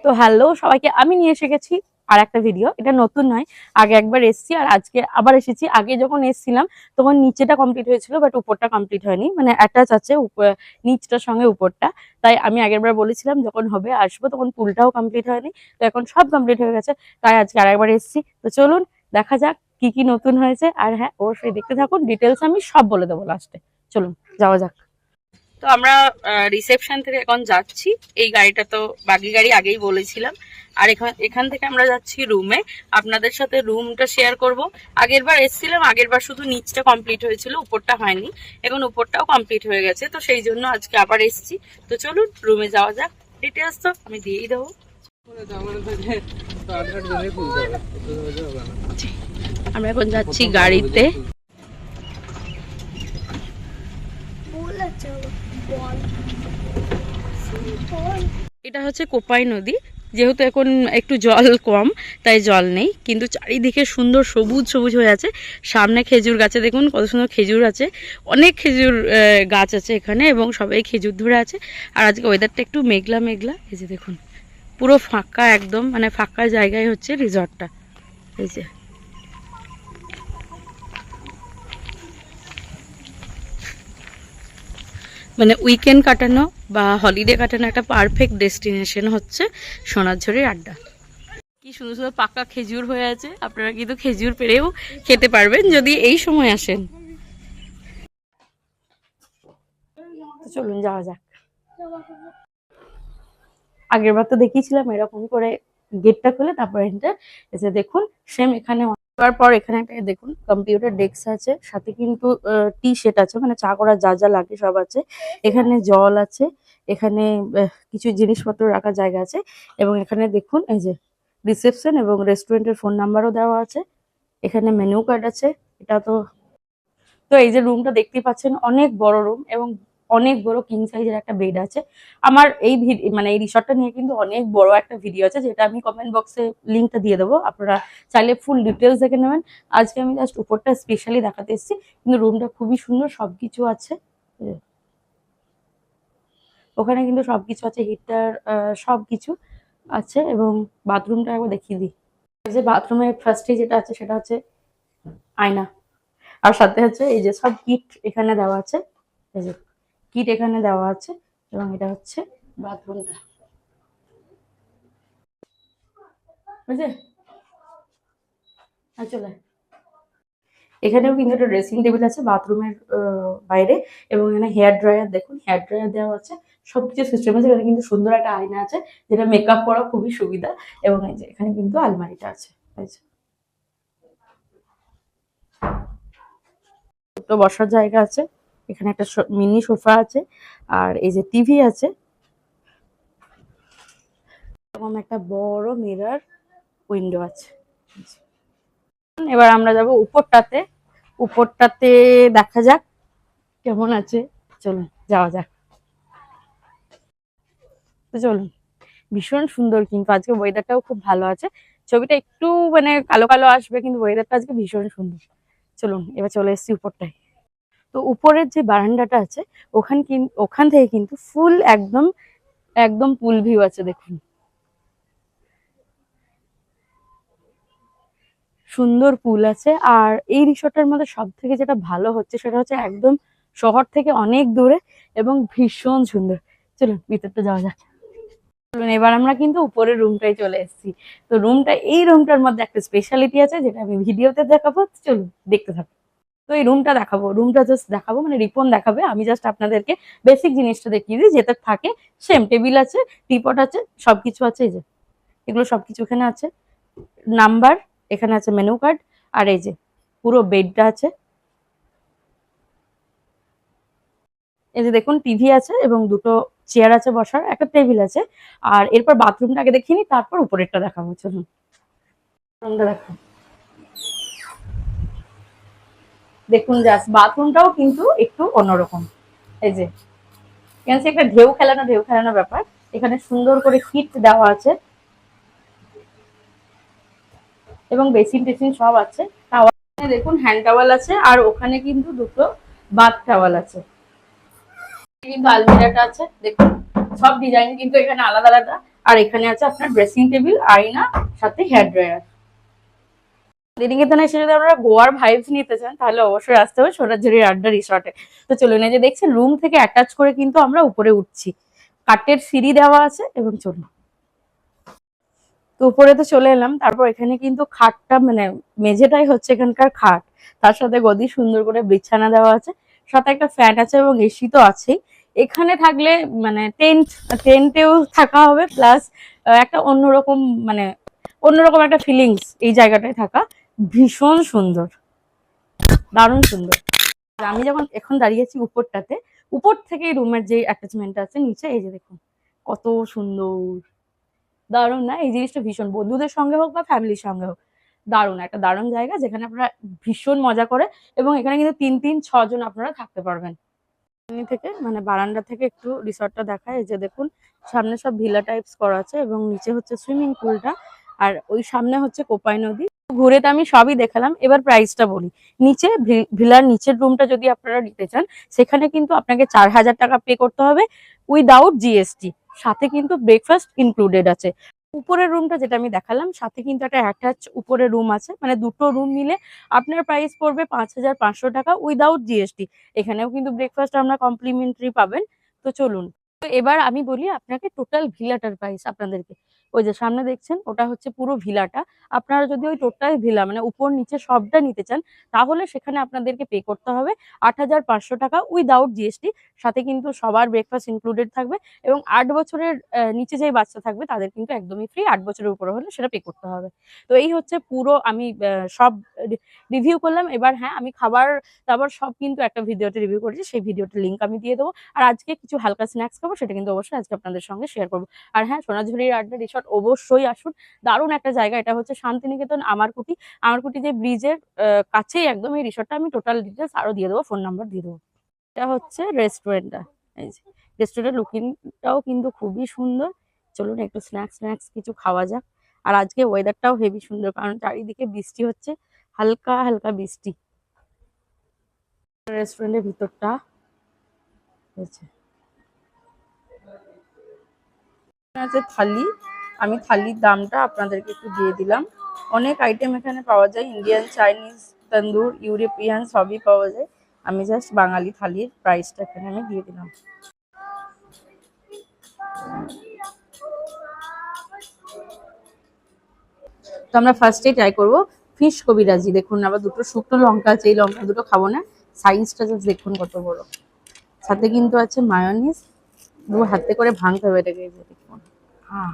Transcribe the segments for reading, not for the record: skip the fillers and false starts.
তো হ্যালো সবাইকে, আমি নিয়ে এসে গেছি আর একটা ভিডিও। এটা নতুন নয়, আগে একবার এসেছি আর আজকে আবার এসেছি। আগে যখন এসেছিলাম তখন নিচেটা কমপ্লিট হয়েছিল, বাট উপরটা কমপ্লিট হয়নি, মানে অ্যাটাচ আছে নিচটার সঙ্গে উপরটা। তাই আমি আগের বার বলেছিলাম যখন হবে আসবো, তখন পুলটাও কমপ্লিট হয়নি। তো এখন সব কমপ্লিট হয়ে গেছে, তাই আজকে আরেকবার এসেছি। তো চলুন দেখা যাক কি কি নতুন হয়েছে। আর হ্যাঁ, অবশ্যই দেখতে থাকুন, ডিটেলস আমি সব বলে দেবো লাস্টে। চলুন যাওয়া যাক। তো আমরা রিসেপশন থেকে এখন যাচ্ছি। এই গাড়িটা তো বাকি গাড়ি আগেই বলেছিলাম। আর এখান থেকে আমরা যাচ্ছি রুমে। আপনাদের সাথে রুমটা শেয়ার করব। আগের বার এসেছিলাম, আগের বার শুধু নিচটা কমপ্লিট হয়েছিল, উপরটা হয়নি। এখন উপরটাও কমপ্লিট হয়ে গেছে, তো সেই জন্য আজকে আবার এসেছি। তো চলুন রুমে যাওয়া যাক। ডিটেলস তো আমি দিয়েই দেবো। আমরা এখন যাচ্ছি গাড়িতে। এটা হচ্ছে কোপাই নদী। যেহেতু এখন একটু জল কম, তাই জল নেই, কিন্তু চারিদিকে সুন্দর সবুজ সবুজ হয়ে আছে। সামনে খেজুর গাছে দেখুন কত সুন্দর খেজুর আছে, অনেক খেজুর গাছ আছে এখানে, এবং সবাই খেজুর ধরে আছে। আর আজকে ওয়েদারটা একটু মেঘলা মেঘলা। এই যে দেখুন পুরো ফাঁকা, একদম মানে ফাঁকা জায়গায় হচ্ছে রিসর্টটা। এই যে মানে উইকেন্ড কাটানো বা হলিডে কাটানো একটা পারফেক্ট ডেস্টিনেশন হচ্ছে সোনাঝুরির আড্ডা। কি সুন্দর সুন্দর পাকা খেজুর হয়ে আছে, আপনারা কিন্তু খেজুর পেরেও খেতে পারবেন যদি এই সময় আসেন। চলুন যাওয়া যাক। আগের বার তো দেখিয়েছিলাম এরকম করে গেটটা খুলে তারপর এন্টার। এসে দেখুন সেম এখানে পর এখানে একটা দেখুন কম্পিউটার ডেস্ক আছে, সাথে কিন্তু টি সেট আছে, মানে চা করার যা যা লাগে সব আছে। এখানে জল আছে, এখানে কিছু জিনিসপত্র রাখার জায়গা আছে, এবং এখানে দেখুন এই যে রিসেপশন এবং রেস্টুরেন্টের ফোন নাম্বারও দেওয়া আছে। এখানে মেনু কার্ড আছে। এটা তো তো এই যে রুমটা দেখতেই পাচ্ছেন, অনেক বড় রুম এবং অনেক বড় কিং সাইজের একটা বেড আছে। আমার এই মানে এই রিসর্টটা নিয়ে কিন্তু অনেক বড় একটা ভিডিও আছে, যেটা আমি কমেন্ট বক্সে লিঙ্কটা দিয়ে দেবো, আপনারা চাইলে ফুল ডিটেলস দেখে নেবেন। আজকে আমি জাস্ট উপরটা স্পেশালি দেখাতে এসেছি, কিন্তু রুমটা খুবই সুন্দর, সবকিছু আছে। ওখানে কিন্তু সবকিছু আছে, হিটার সবকিছু আছে। এবং বাথরুমটা একবার দেখিয়ে দিই। যে বাথরুমের ফার্স্টে যেটা আছে সেটা হচ্ছে আয়না, আর সাথে হচ্ছে এই যে সব কিট এখানে দেওয়া আছে। এই যে কিট এখানে দেওয়া আছে, এবং এটা হচ্ছে বাথরুমটা, বুঝলে? আর চলে এখানেও কিন্তু একটা ড্রেসিং টেবিল আছে বাথরুমের বাইরে, এবং এখানে হেয়ার ড্রায়ার, দেখুন হেয়ার ড্রায়ার দেওয়া আছে, সবকিছু সিস্টেম আছে। এখানে কিন্তু সুন্দর একটা আয়না আছে, যেটা মেকআপ করা খুবই সুবিধা। এবং এই যে এখানে কিন্তু আলমারিটা আছে, এই যে ছোট্ট বসার জায়গা আছে। এখানে একটা মিনি সোফা আছে, আর এই যে টিভি আছে, এবং একটা বড় মিরর উইন্ডো আছে। এবার আমরা যাব উপরটাতে। উপরটাতে দেখা যাক কেমন আছে, চলুন যাওয়া যাক। তো চলুন, ভীষণ সুন্দর, কিন্তু আজকে ওয়েদারটাও খুব ভালো আছে। ছবিটা একটু মানে কালো কালো আসবে, কিন্তু ওয়েদারটা আজকে ভীষণ সুন্দর। চলুন এবার চলে এসেছি উপরটায়। তো উপরের যে বারান্দাটা আছে, ওখান থেকে কিন্তু ফুল একদম একদম পুল ভিউ আছে, দেখুন সুন্দর পুল আছে। আর এই রিসোর্টের মধ্যে সব থেকে যেটা ভালো হচ্ছে সেটা হচ্ছে একদম শহর থেকে অনেক দূরে, এবং ভীষণ সুন্দর। চলুন ভিতরটা যাওয়া যাক। চলুন এবার আমরা কিন্তু উপরের রুমটাই চলে এসেছি। তো এই রুমটার মধ্যে একটা স্পেশালিটি আছে, যেটা আমি ভিডিওতে দেখাবো। চলুন দেখতে থাকো। তো এই রুমটা জাস্ট দেখাবো, মানে রিপন দেখাবে, আমি জাস্ট আপনাদেরকে বেসিক জিনিসটা দেখিয়ে দিই যেটা থাকে। সেম টেবিল আছে, টিপট আছে, সবকিছু আছে। এই যে এগুলো সবকিছু এখানে আছে, নাম্বার এখানে আছে, মেনু কার্ড, আর এই যে পুরো বেডটা আছে। এই যে দেখুন টিভি আছে, এবং দুটো চেয়ার আছে বসার, একটা টেবিল আছে। আর এরপর বাথরুমটা আগে দেখিনি, তারপর উপরেরটা দেখাবো। চলুন বাথরুমটা দেখো, দেখুন জাস্ট বাথরুমটাও কিন্তু একটু অন্যরকম। এই যে এখানে একটা ঢেউ খেলানো ব্যাপার। এখানে সুন্দর করে হিট দেওয়া আছে, এবং বেসিন টেসিন সব আছে। টাওয়াল দেখুন, হ্যান্ড টাওয়াল আছে, আর ওখানে কিন্তু দুটো বাথ টাওয়াল আছে। কিন্তু আলমিরাটা আছে, দেখুন সব ডিজাইন কিন্তু এখানে আলাদা আলাদা। আর এখানে আছে আপনার ড্রেসিং টেবিল, আয়না, সাথে হেয়ার ড্রায়ার। নিকেতনে এসে যদি আপনারা গোয়ার ভাইবস নিতে চান তাহলে অবশ্যই আসতে হবে সোনাঝুরি আড্ডা রিসর্টে। তো চলুন, এই যে দেখছেন রুম থেকে অ্যাটাচ করে কিন্তু আমরা উপরে উঠছি, কাঠের সিঁড়ি দেওয়া আছে এবং চলুন। তো উপরে তো চলে এলাম, তারপর এখানে কিন্তু খাটটা মানে মেঝেটাই হচ্ছে এখানকার খাট, তার সাথে গদি সুন্দর করে বিছানা দেওয়া আছে, সাথে একটা ফ্যান আছে এবং এসি তো আছেই। এখানে থাকলে মানে টেন্টেও থাকা হবে, প্লাস একটা অন্যরকম মানে অন্যরকম একটা ফিলিংস এই জায়গাটায় থাকা। ভীষণ সুন্দর, দারুণ সুন্দর। আমি যখন এখন দাঁড়িয়েছি উপরটাতে, উপর থেকে রুমের যে অ্যাটাচমেন্ট আছে নিচে, এই যে দেখুন কত সুন্দর, দারুণ না? এই জিনিসটা ভীষণ, বন্ধুদের সঙ্গে হোক বা ফ্যামিলির সঙ্গে হোক, দারুণ একটা দারুণ জায়গা যেখানে আপনারা ভীষণ মজা করে, এবং এখানে কিন্তু 3-6 জন আপনারা থাকতে পারবেন। থেকে মানে বারান্দা থেকে একটু রিসর্টটা দেখায়। এই যে দেখুন সামনে সব ভিলা টাইপস করা আছে এবং নিচে হচ্ছে সুইমিং পুলটা, আর ওই সামনে হচ্ছে কোপাই নদী। ঘুরে তো আমি সবই দেখালাম, এবার প্রাইসটা বলি। নিচে ভিলার নিচের রুমটা যদি আপনারা নিতে চান, সেখানে কিন্তু আপনাকে 4000 টাকা পে করতে হবে উইদাউট জিএসটি, সাথে কিন্তু ব্রেকফাস্ট ইনক্লুডেড আছে। উপরের রুমটা যেটা আমি দেখালাম, সাথে কিন্তু একটা অ্যাটাচ উপরে রুম আছে, মানে দুটো রুম মিলে আপনার প্রাইস পড়বে 5500 টাকা উইদাউট জিএসটি। এখানেও কিন্তু ব্রেকফাস্ট আমরা কমপ্লিমেন্টারি পাবেন। তো চলুন, তো এবার আমি বলি আপনাকে টোটাল ভিলাটার প্রাইস আপনাদেরকে। ওই যে সামনে দেখছেন ওটা হচ্ছে পুরো ভিলাটা। আপনারা যদি ওই টোটাল ভিলা মানে উপর নিচে সবটা নিতে চান, তাহলে সেখানে আপনাদেরকে পে করতে হবে 8500 টাকা উইদাউট জিএসটি, সাথে কিন্তু সবার ব্রেকফাস্ট ইনক্লুডেড থাকবে, এবং 8 বছরের নিচে যেই বাচ্চা থাকবে তাদের কিন্তু একদমই ফ্রি, 8 বছরের উপরে হলে সেটা পে করতে হবে। তো এই হচ্ছে পুরো আমি সব রিভিউ করলাম। এবার হ্যাঁ, আমি খাবার দাবার সব কিন্তু একটা ভিডিওতে রিভিউ করেছি, সেই ভিডিওটার লিঙ্ক আমি দিয়ে দেবো। আর আজকে কিছু হালকা স্ন্যাক্স খাবো, সেটা কিন্তু অবশ্যই আজকে আপনাদের সঙ্গে শেয়ার করবো। আর হ্যাঁ, সোনাঝুরির আড্ডা রিসর্ট অবশ্যই আসুন, দারুণ একটা জায়গা। এটা হচ্ছে শান্তিনিকেতন আমারকুটি, আমারকুটি যে ব্রিজের কাছেই একদম এই রিসর্টটা। আমি টোটাল ডিটেলস আরো দিয়ে দেবো, ফোন নাম্বার দিয়ে দেবো। এটা হচ্ছে রেস্টুরেন্টটা, এই যে রেস্টুরেন্টের লুকিংটাও কিন্তু খুবই সুন্দর। চলুন একটু স্ন্যাক্স কিছু খাওয়া যাক। আর আজকে ওয়েদারটাও হেভি সুন্দর, কারণ চারিদিকে বৃষ্টি হচ্ছে, হালকা হালকা বৃষ্টি। রেস্টুরেন্টের ভিতরটা আছে থালি, আমি থালির দামটা আপনাদেরকে একটু দিয়ে দিলাম। অনেক আইটেম এখানে পাওয়া যায়, ইন্ডিয়ান, চাইনিজ, তন্দুর, ইউরোপিয়ান সবই পাওয়া যায়। আমি জাস্ট বাঙালি থালির প্রাইসটা এখানে আমি দিয়ে দিলাম। তো আমরা ফার্স্টে ট্রাই করবো ফিশ কবিরাজি। দেখুন আবার দুটো শুকনো লঙ্কা আছে, এই লঙ্কা দুটো খাবো না, সাইজটা জাস্ট দেখুন কত বড়। সাথে কিন্তু আছে মায়োনিজ, দু হাতে করে ভাঙতে হবে এটাকে, দেখুন। হ্যাঁ,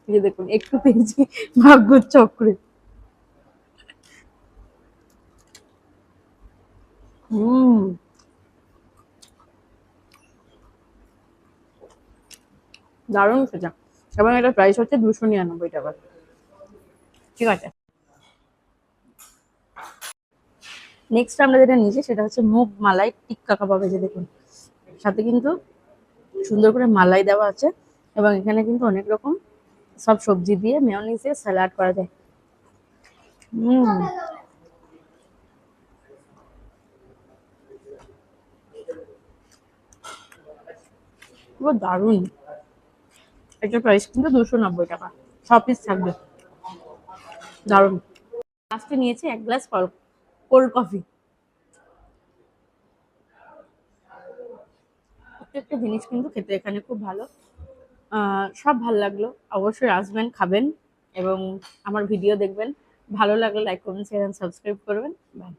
এই যে দেখুন একটু পেয়েছি ভাগ্য চক্রে। হুম, দারুণ সেটা। এবং এটা প্রাইস হচ্ছে 299 টাকা। ঠিক আছে, নেক্সট আমরা যেটা নিয়েছি সেটা হচ্ছে মুগ মালাই টিক্কা কাবাব। এই যে দেখুন সাথে কিন্তু সুন্দর করে মালাই দেওয়া আছে, এবং এখানে কিন্তু অনেক রকম সব সবজি দিয়ে মেয়োনিজ দিয়ে স্যালাড করা যায়। হুম, পুরো দারুণ। এটার প্রাইস কিন্তু 290 টাকা, 6 পিস থাকবে, দারুণ। লাস্টে নিয়েছি 1 গ্লাস কোল্ড কফি। প্রত্যেকটা জিনিস কিন্তু খেতে এখানে খুব ভালো। সব ভালো লাগলো, অবশ্যই আসবেন, খাবেন এবং আমার ভিডিও দেখবেন। ভালো লাগলে লাইক, কমেন্ট, শেয়ার, সাবস্ক্রাইব করবেন। বাই।